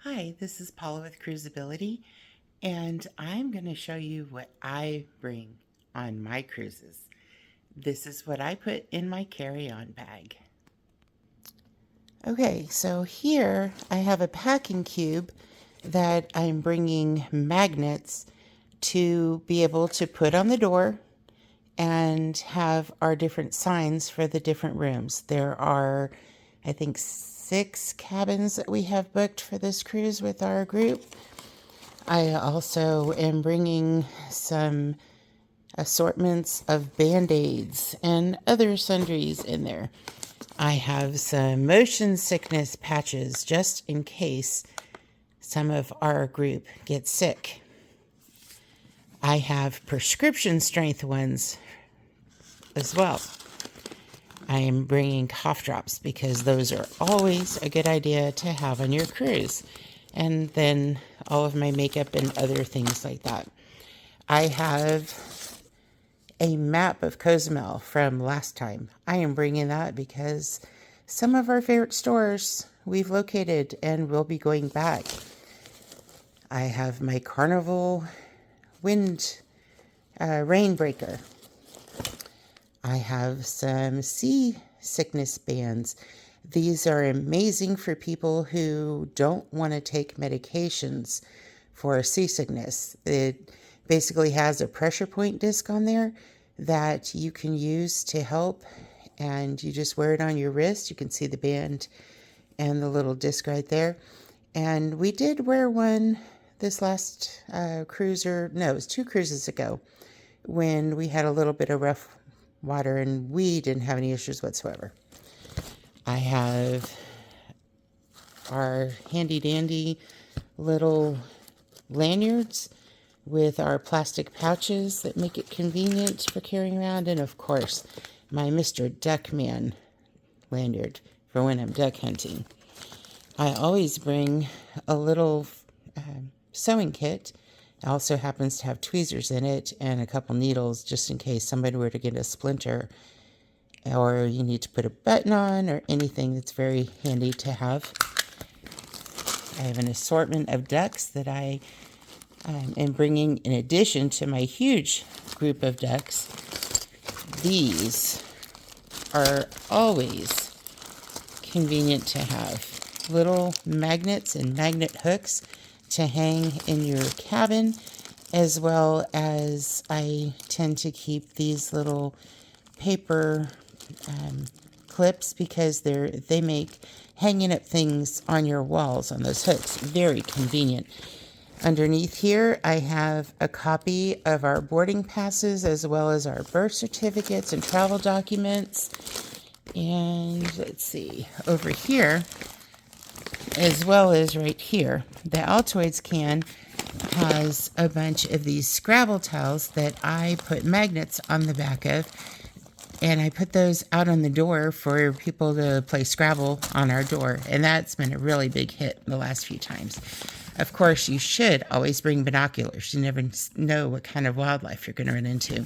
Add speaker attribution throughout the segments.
Speaker 1: Hi, this is Paula with Cruisability, and I'm going to show you what I bring on my cruises. This is what I put in my carry-on bag. Okay, so here I have a packing cube that I'm bringing magnets to be able to put on the door and have our different signs for the different rooms. There are, I think, 6 cabins that we have booked for this cruise with our group. I also am bringing some assortments of Band-Aids and other sundries in there. I have some motion sickness patches just in case some of our group gets sick. I have prescription strength ones as well. I am bringing cough drops because those are always a good idea to have on your cruise. And then all of my makeup and other things like that. I have a map of Cozumel from last time. I am bringing that because some of our favorite stores we've located and we'll be going back. I have my Carnival rain breaker. I have some sea sickness bands. These are amazing for people who don't want to take medications for seasickness. It basically has a pressure point disc on there that you can use to help, and you just wear it on your wrist. You can see the band and the little disc right there. And we did wear one this last cruise, or no, it was 2 cruises ago, when we had a little bit of rough water and we didn't have any issues whatsoever. I have our handy dandy little lanyards with our plastic pouches that make it convenient for carrying around, and of course my Mr. Duckman lanyard for when I'm duck hunting. I always bring a little sewing kit. It also happens to have tweezers in it and a couple needles just in case somebody were to get a splinter or you need to put a button on or anything. That's very handy to have. I have an assortment of ducks that I am bringing in addition to my huge group of ducks. These are always convenient to have. Little magnets and magnet hooks to hang in your cabin, as well as I tend to keep these little paper clips because they make hanging up things on your walls on those hooks very convenient. Underneath here, I have a copy of our boarding passes as well as our birth certificates and travel documents. And let's see, over here, as well as right here, the Altoids can has a bunch of these Scrabble tiles that I put magnets on the back of, and I put those out on the door for people to play Scrabble on our door, and that's been a really big hit the last few times. Of course, you should always bring binoculars. You never know what kind of wildlife you're going to run into.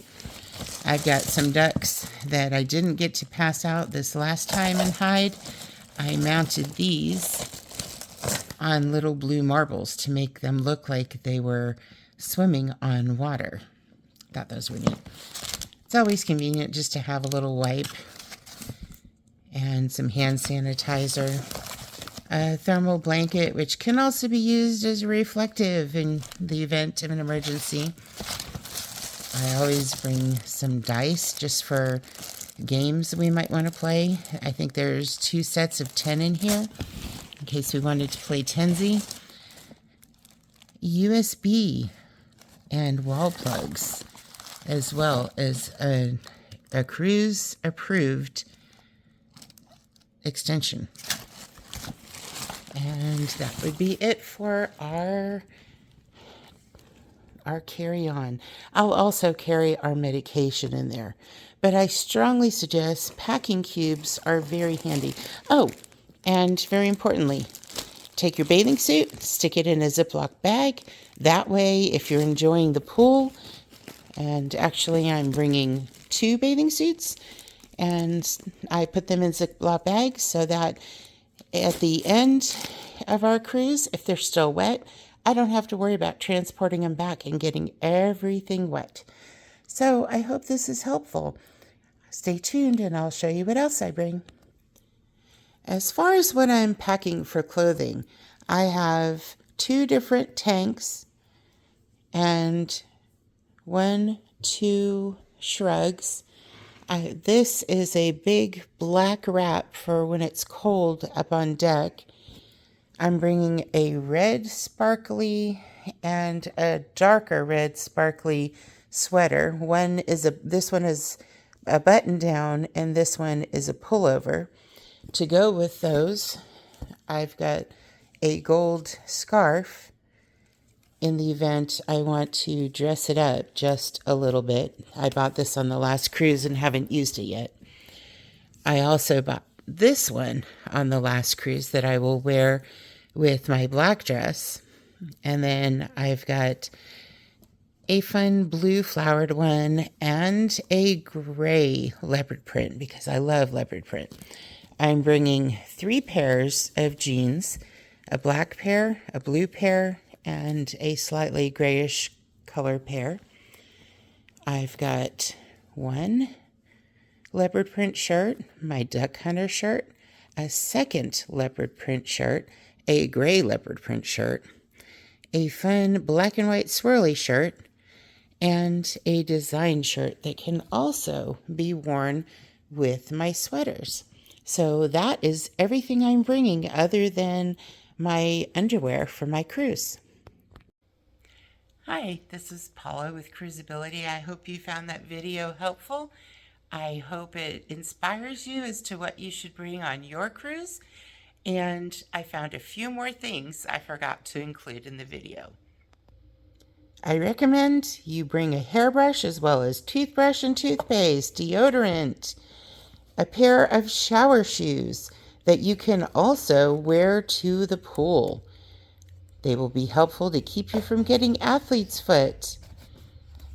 Speaker 1: I've got some ducks that I didn't get to pass out this last time and hide. I mounted these on little blue marbles to make them look like they were swimming on water. Thought those were neat. It's always convenient just to have a little wipe and some hand sanitizer. A thermal blanket, which can also be used as reflective in the event of an emergency. I always bring some dice just for games we might want to play. I think there's 2 sets of 10 in here in case we wanted to play Tenzi. USB and wall plugs, as well as a cruise approved extension. And that would be it for our carry-on. I'll also carry our medication in there. But I strongly suggest packing cubes are very handy. Oh, and very importantly, take your bathing suit, stick it in a Ziploc bag. That way, if you're enjoying the pool, and actually I'm bringing 2 bathing suits, and I put them in Ziploc bags so that at the end of our cruise, if they're still wet, I don't have to worry about transporting them back and getting everything wet. So I hope this is helpful. Stay tuned and I'll show you what else I bring. As far as what I'm packing for clothing, I have 2 different tanks and 2 shrugs. This is a big black wrap for when it's cold up on deck. I'm bringing a red sparkly and a darker red sparkly sweater. This one is a button down and this one is a pullover. To go with those, I've got a gold scarf in the event I want to dress it up just a little bit. I bought this on the last cruise and haven't used it yet. I also bought this one on the last cruise that I will wear with my black dress. And then I've got a fun blue flowered one and a gray leopard print because I love leopard print. I'm bringing 3 pairs of jeans, a black pair, a blue pair, and a slightly grayish color pair. I've got 1 leopard print shirt, my duck hunter shirt, a second leopard print shirt, a gray leopard print shirt, a fun black and white swirly shirt, and a design shirt that can also be worn with my sweaters. So that is everything I'm bringing other than my underwear for my cruise. Hi, this is Paula with Cruisability. I hope you found that video helpful. I hope it inspires you as to what you should bring on your cruise. And I found a few more things I forgot to include in the video. I recommend you bring a hairbrush as well as toothbrush and toothpaste, deodorant, a pair of shower shoes that you can also wear to the pool. They will be helpful to keep you from getting athlete's foot.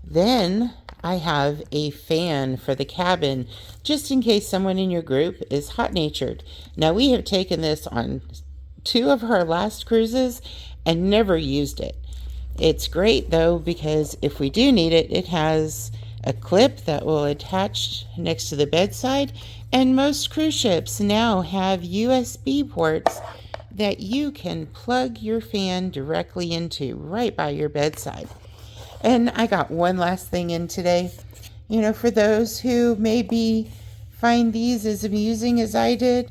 Speaker 1: Then I have a fan for the cabin, just in case someone in your group is hot-natured. Now, we have taken this on 2 of our last cruises and never used it. It's great, though, because if we do need it, it has a clip that will attach next to the bedside, and most cruise ships now have USB ports that you can plug your fan directly into right by your bedside. And I got one last thing in today. You know, for those who maybe find these as amusing as I did,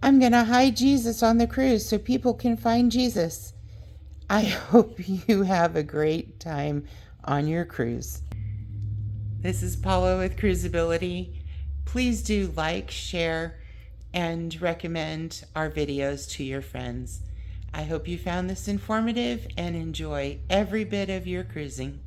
Speaker 1: I'm going to hide Jesus on the cruise so people can find Jesus. I hope you have a great time on your cruise. This is Paula with Cruisability. Please do like, share, and recommend our videos to your friends. I hope you found this informative and enjoy every bit of your cruising.